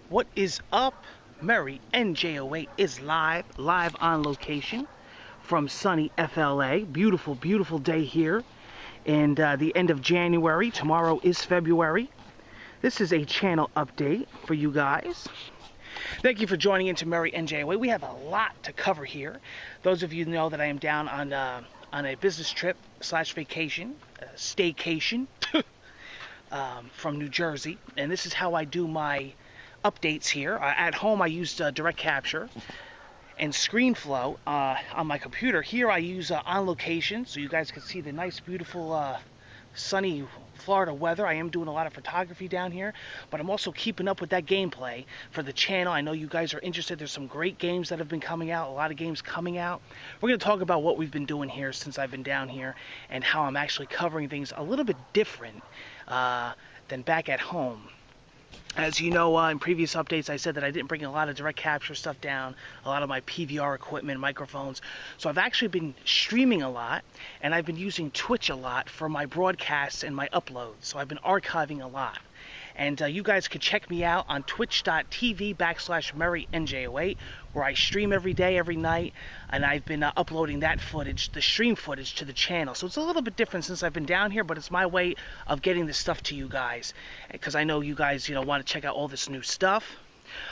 What is up? MurrayNJ08 is live on location from sunny FLA. Beautiful, beautiful day here. And the end of January. Tomorrow is February. This is a channel update for you guys. Thank you for joining into MurrayNJ08. We have a lot to cover here. Those of you know that I am down on a business trip / vacation, staycation from New Jersey. And this is how I do my updates here. At home I used direct capture and ScreenFlow on my computer. Here I use on location, so you guys can see the nice beautiful sunny Florida weather. I am doing a lot of photography down here, but I'm also keeping up with that gameplay for the channel. I know you guys are interested. There's some great games that have been coming out, a lot of games coming out. We're going to talk about what we've been doing here since I've been down here and how I'm actually covering things a little bit different than back at home. As you know, in previous updates, I said that I didn't bring a lot of direct capture stuff down, a lot of my PVR equipment, microphones. So I've actually been streaming a lot, and I've been using Twitch a lot for my broadcasts and my uploads. So I've been archiving a lot. And you guys can check me out on twitch.tv/MurrayNJ08, where I stream every day, every night, and I've been uploading that footage, the stream footage, to the channel. So it's a little bit different since I've been down here, but it's my way of getting this stuff to you guys, because I know you guys, want to check out all this new stuff.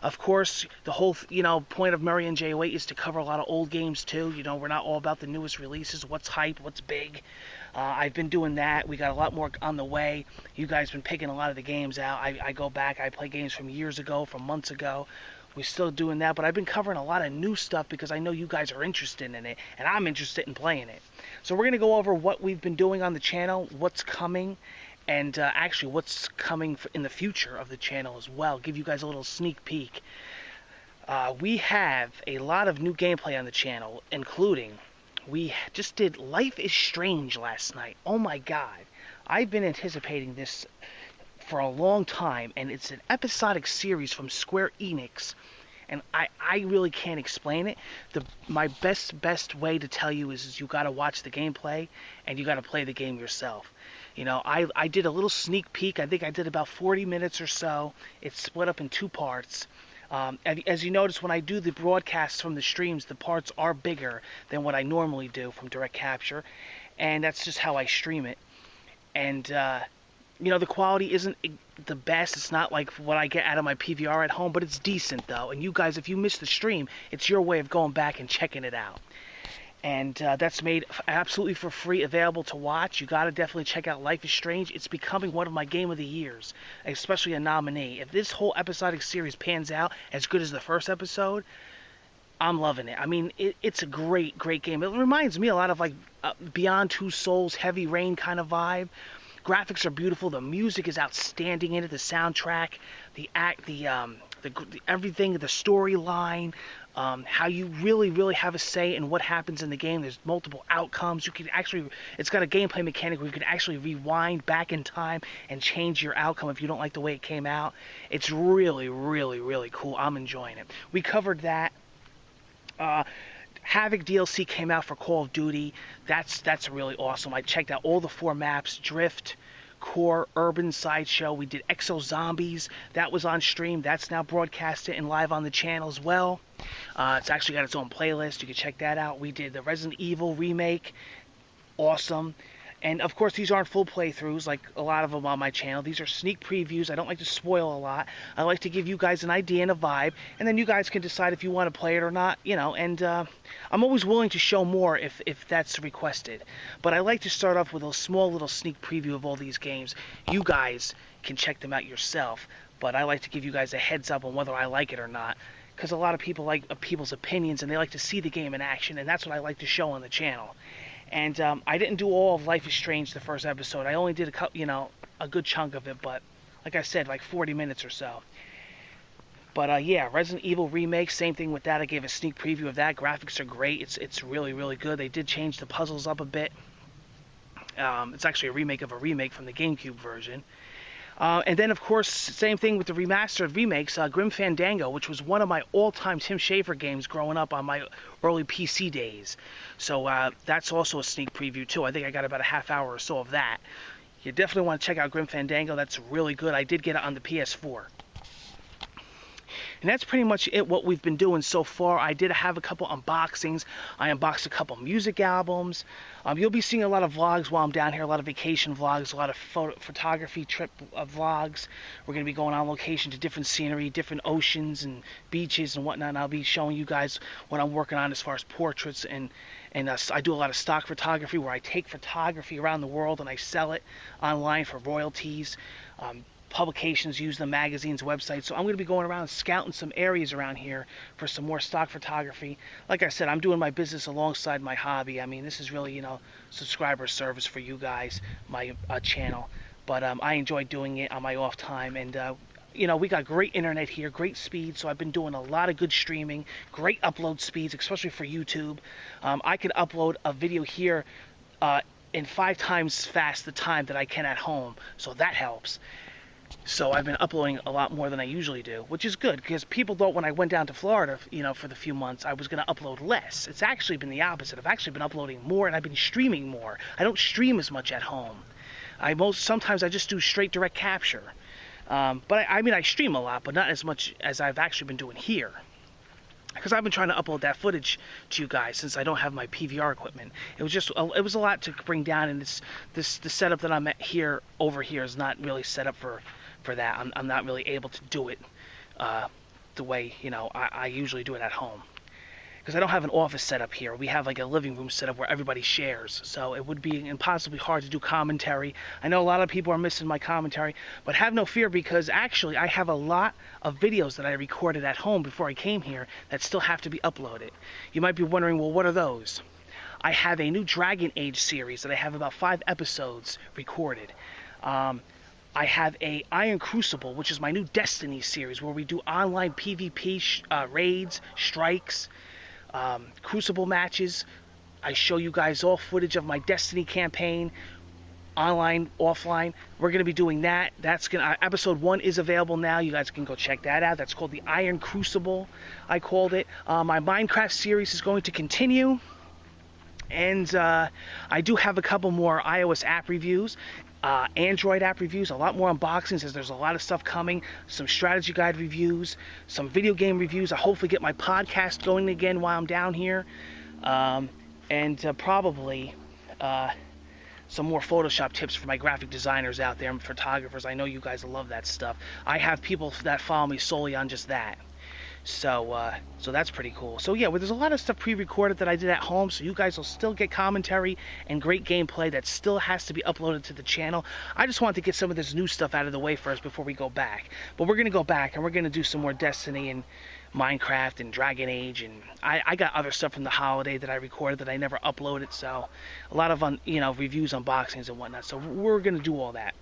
Of course, the whole, point of MurrayNJ08 is to cover a lot of old games too. We're not all about the newest releases, what's hype, what's big. I've been doing that. We got a lot more on the way. You guys been picking a lot of the games out. I go back. I play games from years ago, from months ago. We're still doing that, but I've been covering a lot of new stuff because I know you guys are interested in it, and I'm interested in playing it. So we're going to go over what we've been doing on the channel, what's coming, and actually what's coming in the future of the channel as well. Give you guys a little sneak peek. We have a lot of new gameplay on the channel, including we just did Life is Strange last night. Oh my god. I've been anticipating this for a long time, and it's an episodic series from Square Enix, and I really can't explain it. My best way to tell you is you got to watch the gameplay, and you got to play the game yourself. I did a little sneak peek. I think I did about 40 minutes or so. It's split up in two parts. As you notice, when I do the broadcasts from the streams, the parts are bigger than what I normally do from direct capture, and that's just how I stream it. And the quality isn't the best. It's not like what I get out of my PVR at home, but it's decent though. And you guys, if you missed the stream, it's your way of going back and checking it out. And that's made absolutely for free, available to watch. You got to definitely check out Life is Strange. It's becoming one of my game of the years, especially a nominee. If this whole episodic series pans out as good as the first episode, I'm loving it. I mean, it's a great game. It reminds me a lot of like Beyond Two Souls, Heavy Rain kind of vibe. Graphics are beautiful. The music is outstanding in it. The soundtrack, the everything, the storyline. How you really have a say in what happens in the game. There's multiple outcomes. You can actually, it's got a gameplay mechanic where you can actually rewind back in time and change your outcome if you don't like the way it came out. It's really cool. I'm enjoying it. We covered that. Havoc DLC came out for Call of Duty. That's really awesome. I checked out all the 4 maps: Drift, Core, Urban, Sideshow. We did Exo Zombies. That was on stream. That's now broadcasted and live on the channel as well. It's actually got its own playlist. You can check that out. We did the Resident Evil remake. Awesome. And of course, these aren't full playthroughs like a lot of them on my channel. These are sneak previews. I don't like to spoil a lot. I like to give you guys an idea and a vibe, and then you guys can decide if you want to play it or not, and I'm always willing to show more if that's requested. But I like to start off with a small little sneak preview of all these games. You guys can check them out yourself, but I like to give you guys a heads up on whether I like it or not, because a lot of people like people's opinions, and they like to see the game in action, and that's what I like to show on the channel. And I didn't do all of Life is Strange the first episode. I only did a good chunk of it, but like I said, like 40 minutes or so. But yeah, Resident Evil remake, same thing with that. I gave a sneak preview of that. Graphics are great. It's really good. They did change the puzzles up a bit. It's actually a remake of a remake from the GameCube version. And then, of course, same thing with the remastered remakes, Grim Fandango, which was one of my all-time Tim Schafer games growing up on my early PC days. So that's also a sneak preview, too. I think I got about a half hour or so of that. You definitely want to check out Grim Fandango. That's really good. I did get it on the PS4. And that's pretty much it, what we've been doing so far. I did have a couple unboxings. I unboxed a couple music albums. You'll be seeing a lot of vlogs while I'm down here, a lot of vacation vlogs, a lot of photography trip vlogs. We're going to be going on location to different scenery, different oceans and beaches and whatnot. And I'll be showing you guys what I'm working on as far as portraits, and I do a lot of stock photography where I take photography around the world and I sell it online for royalties. Publications use them, magazines, websites. So I'm going to be going around scouting some areas around here for some more stock photography. Like I said, I'm doing my business alongside my hobby. I mean, this is really, subscriber service for you guys, my channel. But I enjoy doing it on my off time. And, we got great internet here, great speed. So I've been doing a lot of good streaming, great upload speeds, especially for YouTube. I can upload a video here in 5 times fast the time that I can at home. So that helps. So I've been uploading a lot more than I usually do, which is good, because people thought when I went down to Florida, for the few months, I was going to upload less. It's actually been the opposite. I've actually been uploading more, and I've been streaming more. I don't stream as much at home. Sometimes I just do straight direct capture. But I stream a lot, but not as much as I've actually been doing here. Because I've been trying to upload that footage to you guys since I don't have my PVR equipment. It was a lot to bring down, and the setup that I'm at over here is not really set up for that. I'm not really able to do it the way I usually do it at home. Because I don't have an office set up here. We have like a living room set up where everybody shares. So it would be impossibly hard to do commentary. I know a lot of people are missing my commentary, but have no fear, because actually I have a lot of videos that I recorded at home before I came here that still have to be uploaded. You might be wondering, well, what are those? I have a new Dragon Age series that I have about 5 episodes recorded. I have a Iron Crucible, which is my new Destiny series, where we do online PvP raids, strikes, Crucible matches. I show you guys all footage of my Destiny campaign, online, offline. We're going to be doing that. Episode 1 is available now. You guys can go check that out. That's called the Iron Crucible, I called it. My Minecraft series is going to continue. And I do have a couple more iOS app reviews, Android app reviews, a lot more unboxings, as there's a lot of stuff coming, some strategy guide reviews, some video game reviews. I hopefully get my podcast going again while I'm down here, and probably some more Photoshop tips for my graphic designers out there and photographers. I know you guys love that stuff. I have people that follow me solely on just that. So that's pretty cool. So yeah, there's a lot of stuff pre-recorded that I did at home, so you guys will still get commentary and great gameplay that still has to be uploaded to the channel. I just wanted to get some of this new stuff out of the way first before we go back. But we're going to go back, and we're going to do some more Destiny and Minecraft and Dragon Age, and I got other stuff from the holiday that I recorded that I never uploaded, so a lot of reviews, unboxings, and whatnot. So we're going to do all that.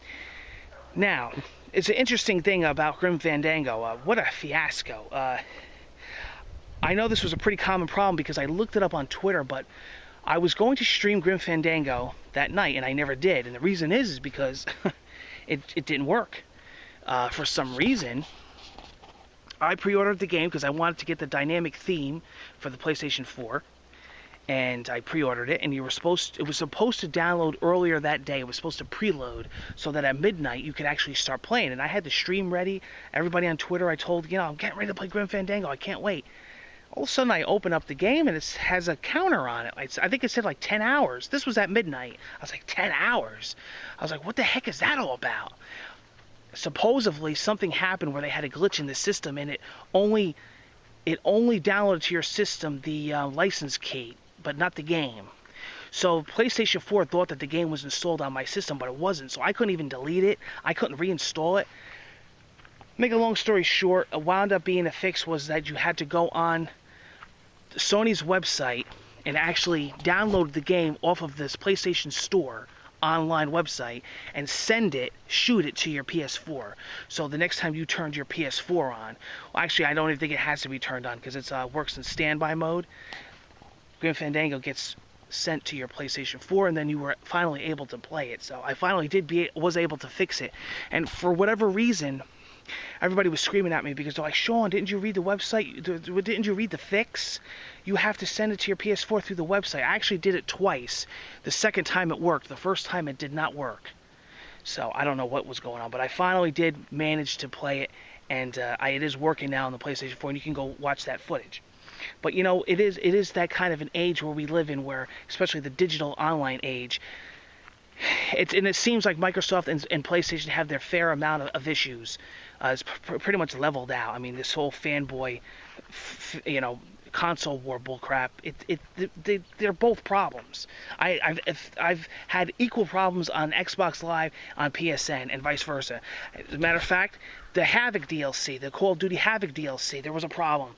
Now, it's an interesting thing about Grim Fandango. What a fiasco. I know this was a pretty common problem because I looked it up on Twitter, but I was going to stream Grim Fandango that night, and I never did. And the reason is because it didn't work. For some reason, I pre-ordered the game because I wanted to get the dynamic theme for the PlayStation 4. And I pre-ordered it, and it was supposed to download earlier that day. It was supposed to preload so that at midnight you could actually start playing. And I had the stream ready. Everybody on Twitter I told, I'm getting ready to play Grim Fandango. I can't wait. All of a sudden I open up the game, and it has a counter on it. I think it said like 10 hours. This was at midnight. I was like, 10 hours? I was like, what the heck is that all about? Supposedly something happened where they had a glitch in the system, and it only downloaded to your system the license key, but not the game. So PlayStation 4 thought that the game was installed on my system, but it wasn't. So I couldn't even delete it. I couldn't reinstall it. Make a long story short, it wound up being a fix was that you had to go on Sony's website and actually download the game off of this PlayStation Store online website and shoot it to your PS4. So the next time you turned your PS4 on, well, actually I don't even think it has to be turned on because it works in standby mode. Grim Fandango gets sent to your PlayStation 4, and then you were finally able to play it. So I finally was able to fix it. And for whatever reason, everybody was screaming at me because they're like, Sean, didn't you read the website? Didn't you read the fix? You have to send it to your PS4 through the website. I actually did it twice. The second time it worked. The first time it did not work. So I don't know what was going on, but I finally did manage to play it, and it is working now on the PlayStation 4, and you can go watch that footage. But you know, it is that kind of an age where we live in, where especially the digital online age. And it seems like Microsoft and PlayStation have their fair amount of issues. It's pretty much leveled out. I mean, this whole fanboy, you know, console war bullcrap. They're both problems. I've had equal problems on Xbox Live, on PSN, and vice versa. As a matter of fact, the Havoc DLC, the Call of Duty Havoc DLC, there was a problem.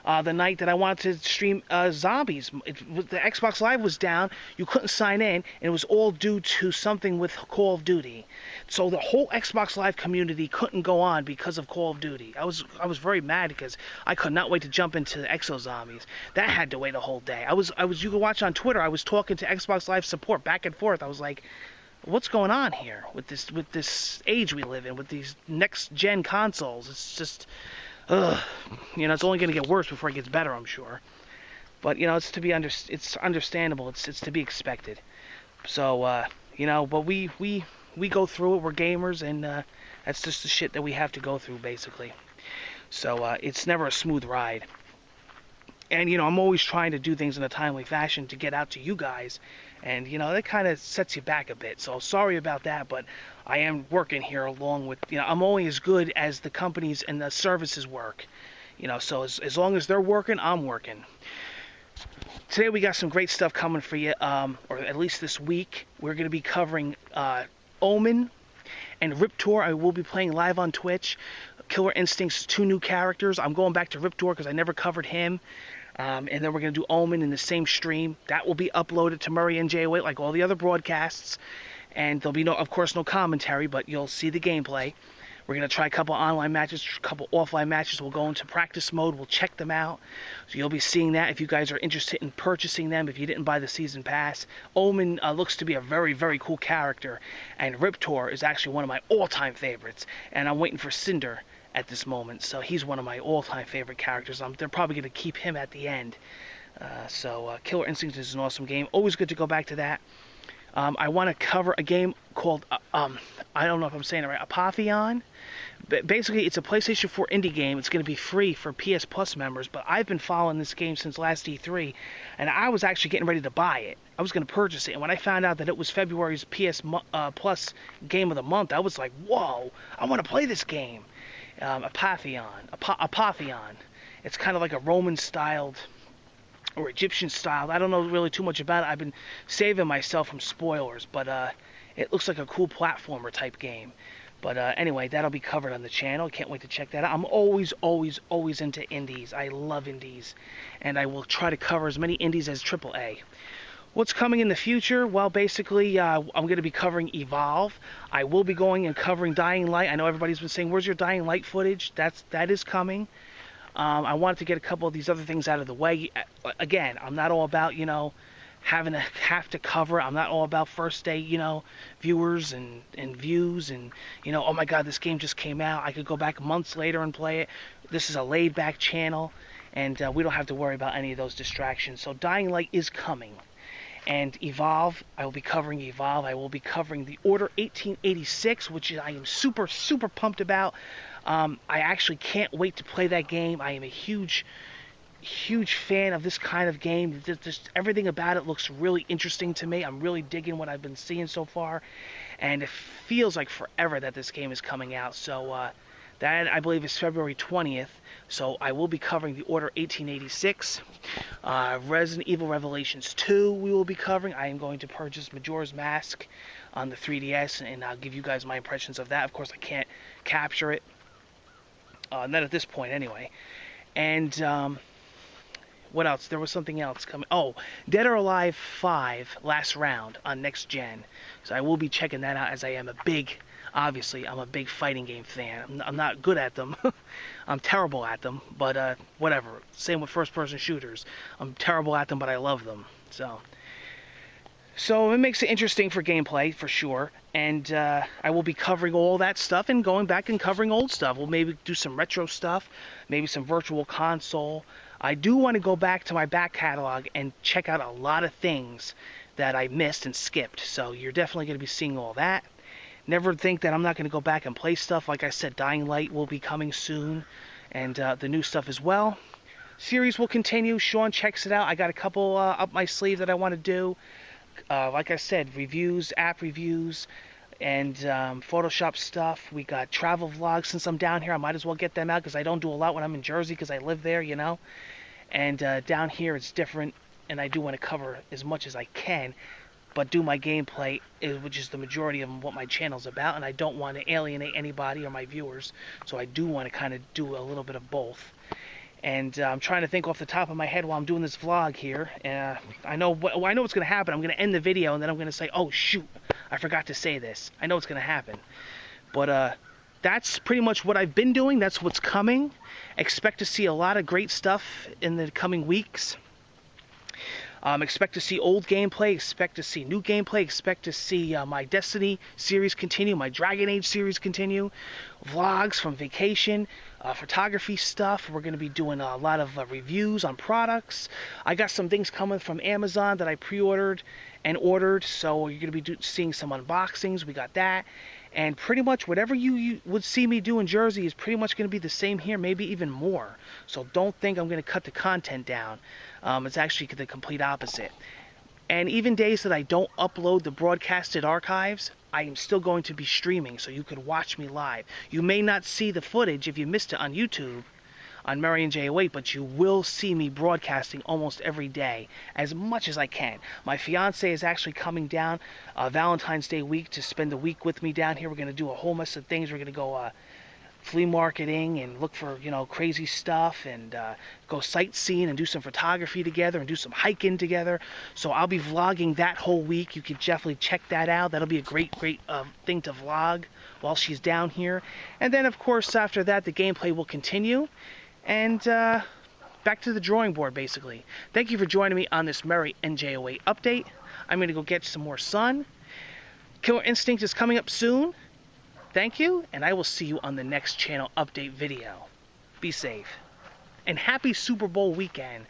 The night that I wanted to stream Zombies, the Xbox Live was down. You couldn't sign in, and it was all due to something with Call of Duty. So the whole Xbox Live community couldn't go on because of Call of Duty. I was very mad because I could not wait to jump into the Exo Zombies. That had to wait a whole day. You could watch on Twitter. I was talking to Xbox Live support back and forth. I was like, what's going on here with this age we live in, with these next gen consoles? It's just, you know, it's only going to get worse before it gets better, I'm sure. But you know, it's understandable. It's to be expected. So you know, but we go through it. We're gamers, and that's just the shit that we have to go through, basically. So it's never a smooth ride. And you know, I'm always trying to do things in a timely fashion to get out to you guys, and you know, that kind of sets you back a bit. So sorry about that, but I am working here along with, you know, I'm only as good as the companies and the services work. You know, so as long as they're working, I'm working. Today we got some great stuff coming for you, or at least this week. We're going to be covering Omen and Riptor. I will be playing live on Twitch. Killer Instinct's 2 new characters. I'm going back to Riptor because I never covered him. And then we're going to do Omen in the same stream. That will be uploaded to MurrayNJ08 like all the other broadcasts. And there'll be, of course, no commentary, but you'll see the gameplay. We're going to try a couple online matches, a couple offline matches. We'll go into practice mode. We'll check them out. So you'll be seeing that if you guys are interested in purchasing them, if you didn't buy the season pass. Omen looks to be a very, very cool character. And Riptor is actually one of my all-time favorites. And I'm waiting for Cinder at this moment. So he's one of my all-time favorite characters. They're probably going to keep him at the end. Killer Instinct is an awesome game. Always good to go back to that. I want to cover a game called, I don't know if I'm saying it right, Apotheon. Basically, it's a PlayStation 4 indie game. It's going to be free for PS Plus members, but I've been following this game since last E3, and I was actually getting ready to buy it. I was going to purchase it, and when I found out that it was February's PS Plus Game of the Month, I was like, whoa, I want to play this game. Apotheon. It's kind of like a Roman-styled or Egyptian-styled. I don't know really too much about it. I've been saving myself from spoilers, but it looks like a cool platformer type game. But anyway, that'll be covered on the channel. Can't wait to check that out. I'm always into indies. I love indies, and I will try to cover as many indies as AAA. What's coming in the future? Well, basically, I'm going to be covering Evolve. I will be going and covering Dying Light. I know everybody's been saying, where's your Dying Light footage? That is coming. I wanted to get a couple of these other things out of the way. Again, I'm not all about, you know, have to cover. I'm not all about first day, you know, viewers and views and, you know, oh my god, this game just came out. I could go back months later and play it. This is a laid back channel, and we don't have to worry about any of those distractions. So Dying Light is coming. And Evolve, I will be covering Evolve. I will be covering the Order 1886, which I am super pumped about. I actually can't wait to play that game. I am a huge fan of this kind of game. Just everything about it looks really interesting to me. I'm really digging what I've been seeing so far, and it feels like forever that this game is coming out. So that, I believe, is February 20th. So I will be covering the Order 1886. Resident Evil Revelations 2 we will be covering. I am going to purchase Majora's Mask on the 3DS, and I'll give you guys my impressions of that. Of course, I can't capture it. Not at this point, anyway. And what else? There was something else coming. Oh, Dead or Alive 5 Last Round on Next Gen. So I will be checking that out, as I am obviously, I'm a big fighting game fan. I'm not good at them. I'm terrible at them, but whatever. Same with first-person shooters. I'm terrible at them, but I love them. So it makes it interesting for gameplay, for sure. And I will be covering all that stuff and going back and covering old stuff. We'll maybe do some retro stuff, maybe some virtual console. I do want to go back to my back catalog and check out a lot of things that I missed and skipped. So you're definitely going to be seeing all that. never think that I'm not going to go back and play stuff. Like I said, Dying Light will be coming soon, and the new stuff as well. Series will continue. Sean checks it out. I got a couple up my sleeve that I want to do. Like I said, reviews, app reviews, and Photoshop stuff. We got travel vlogs. Since I'm down here, I might as well get them out because I don't do a lot when I'm in Jersey because I live there, you know. And down here it's different, and I do want to cover as much as I can, but do my gameplay, which is the majority of what my channel's about, and I don't want to alienate anybody or my viewers, so I do want to kind of do a little bit of both. And I'm trying to think off the top of my head while I'm doing this vlog here. I know what's going to happen. I'm going to end the video, and then I'm going to say, oh, shoot, I forgot to say this. I know what's going to happen. But that's pretty much what I've been doing. That's what's coming. Expect to see a lot of great stuff in the coming weeks. Expect to see old gameplay, expect to see new gameplay, expect to see my Destiny series continue, my Dragon Age series continue, vlogs from vacation, photography stuff. We're going to be doing a lot of reviews on products. I got some things coming from Amazon that I pre-ordered and ordered, so you're going to be seeing some unboxings. We got that. And pretty much whatever you would see me do in Jersey is pretty much going to be the same here, maybe even more. So don't think I'm going to cut the content down. It's actually the complete opposite. And even days that I don't upload the broadcasted archives, I am still going to be streaming, so you could watch me live. You may not see the footage if you missed it on YouTube, on MurrayNJ08, but you will see me broadcasting almost every day, as much as I can. My fiance is actually coming down Valentine's Day week to spend the week with me down here. We're going to do a whole mess of things. We're going to go flea marketing and look for, you know, crazy stuff, and go sightseeing and do some photography together and do some hiking together. So I'll be vlogging that whole week. You can definitely check that out. That'll be a great thing to vlog while she's down here. And then, of course, after that, the gameplay will continue. And back to the drawing board, basically. Thank you for joining me on this MurrayNJ08 update. I'm going to go get some more sun. Killer Instinct is coming up soon. Thank you, and I will see you on the next channel update video. Be safe. And happy Super Bowl weekend